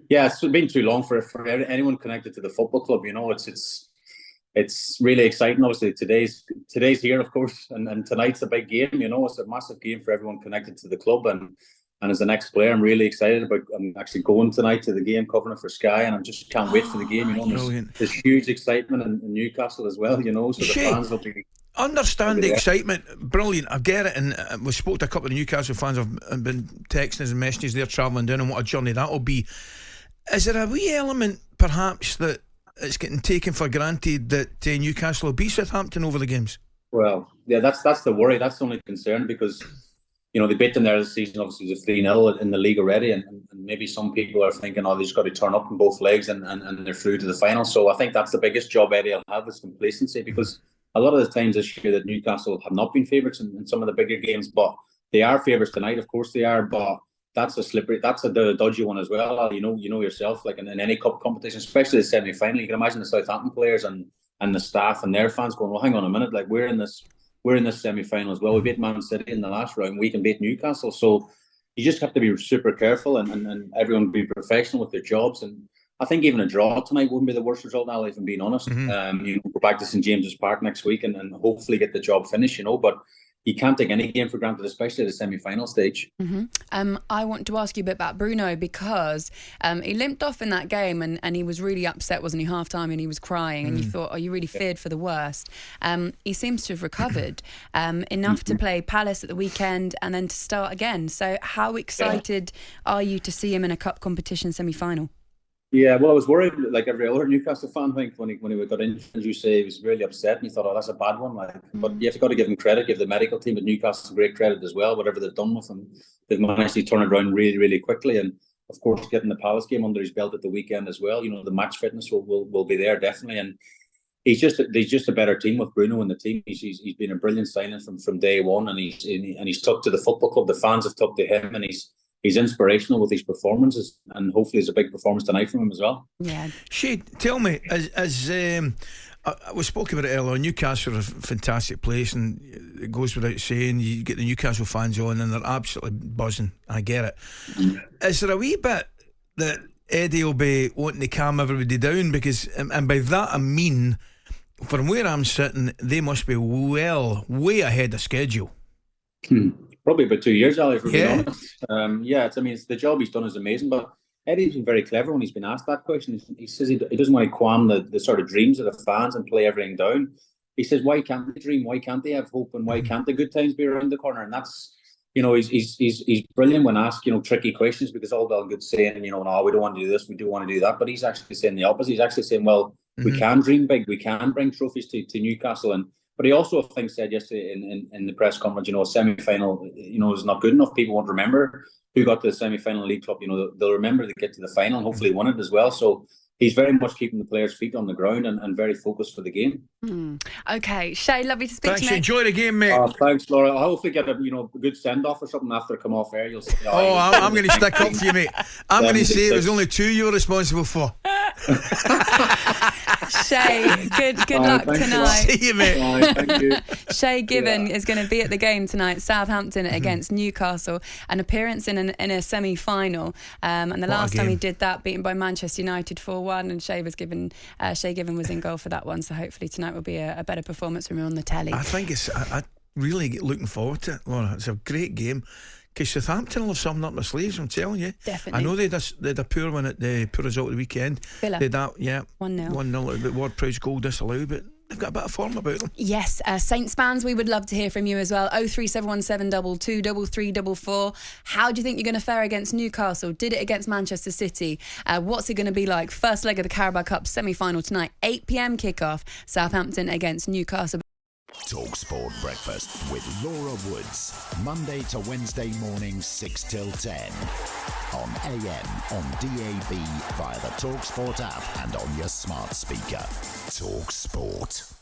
Yeah, it's been too long for anyone connected to the football club. You know, it's really exciting. Obviously, today's here, of course, and tonight's a big game. You know, it's a massive game for everyone connected to the club. And as an ex-player, I'm really excited about. I'm actually going tonight to the game, covering it for Sky, and I just can't wait for the game. You know, there's huge excitement in Newcastle as well. You know, so the fans will be. Understand the excitement, brilliant. I get it, and we spoke to a couple of Newcastle fans. Have been texting us and messaging. They're travelling down, and what a journey that'll be. Is there a wee element, perhaps, that it's getting taken for granted that Newcastle will beat Southampton over the games? Well, yeah, that's the worry. That's the only concern, because you know they beat them there this season. Obviously, it's 3-0 in the league already, and maybe some people are thinking, oh, they just got to turn up in both legs and they're through to the final. So I think that's the biggest job Eddie will have, is complacency, because a lot of the times this year that Newcastle have not been favourites in some of the bigger games, but they are favourites tonight. Of course they are, but that's a dodgy one as well. You know yourself, like in any cup competition, especially the semi-final. You can imagine the Southampton players and the staff and their fans going, well, hang on a minute, like we're in this semi-final as well. We beat Man City in the last round. We can beat Newcastle. So you just have to be super careful and everyone be professional with their jobs. And I think even a draw tonight wouldn't be the worst result now, if I'm being honest. You know, go back to St James's Park next week and hopefully get the job finished, you know. But you can't take any game for granted, especially at the semi-final stage. I want to ask you a bit about Bruno, because he limped off in that game and he was really upset, wasn't he, half-time, and he was crying and you thought, you really feared for the worst. He seems to have recovered enough to play Palace at the weekend and then to start again. So how excited are you to see him in a cup competition semi-final? Yeah, well, I was worried, like every other Newcastle fan, I think, when he got injured. As you say, he was really upset, and he thought, "Oh, that's a bad one." But you have got to give him credit, give the medical team at Newcastle great credit as well. Whatever they've done with him, they've managed to turn it around really, really quickly. And of course, getting the Palace game under his belt at the weekend as well. You know, the match fitness will be there definitely, and he's just a better team with Bruno in the team. He's been a brilliant signing from day one, and he's took to the football club. The fans have took to him, and he's inspirational with his performances, and hopefully it's a big performance tonight from him as well. Yeah. Shay, tell me, as we spoke about it earlier, Newcastle are a fantastic place, and it goes without saying, you get the Newcastle fans on and they're absolutely buzzing. I get it. Is there a wee bit that Eddie will be wanting to calm everybody down? Because, and by that I mean, from where I'm sitting, they must be way ahead of schedule. Probably about 2 years, Ali, for being honest. It's the job he's done is amazing, but Eddie's been very clever when he's been asked that question. He says he doesn't want to qualm the sort of dreams of the fans and play everything down. He says, why can't they dream? Why can't they have hope? And why can't the good times be around the corner? And that's, you know, he's brilliant when asked, you know, tricky questions, because all well and good saying, you know, no, we don't want to do this, we do want to do that. But he's actually saying the opposite. He's actually saying, well, we can dream big, we can bring trophies to Newcastle. But he also, I think, said yesterday in the press conference, you know, a semi-final, you know, is not good enough. People won't remember who got to the semi-final League Cup. You know, they'll remember they get to the final and hopefully won it as well. So he's very much keeping the players' feet on the ground and very focused for the game. Okay, Shay, lovely to speak to you. Enjoy the game, mate. Thanks, Laura. I'll hopefully get a good send-off or something after I come off air. You'll say, I'm going to stick up for you, mate. I'm going to say it was only 2 you were responsible for. Shay, good luck tonight. See you, mate. Thank you. Shay Given is going to be at the game tonight, Southampton against Newcastle, an appearance in a semi-final, and the last time he did that, beaten by Manchester United 4-1, and Shay Given was in goal for that one, so hopefully tonight will be a better performance from him on the telly. I think I'm really looking forward to it, Laura. It's a great game, because Southampton will have something up their sleeves, I'm telling you. Definitely. I know they had a poor one at the poor result of the weekend. Villa. They had that, 1-0. The Ward-Prowse goal disallowed, but they've got a bit of form about them. Yes, Saints fans, we would love to hear from you as well. 03717 22 3344. How do you think you're going to fare against Newcastle? Did it against Manchester City? What's it going to be like? First leg of the Carabao Cup semi-final tonight, 8 p.m. kickoff. Southampton against Newcastle. talkSPORT Breakfast with Laura Woods, Monday to Wednesday morning 6 till 10 on AM, on DAB, via the talkSPORT app and on your smart speaker. talkSPORT.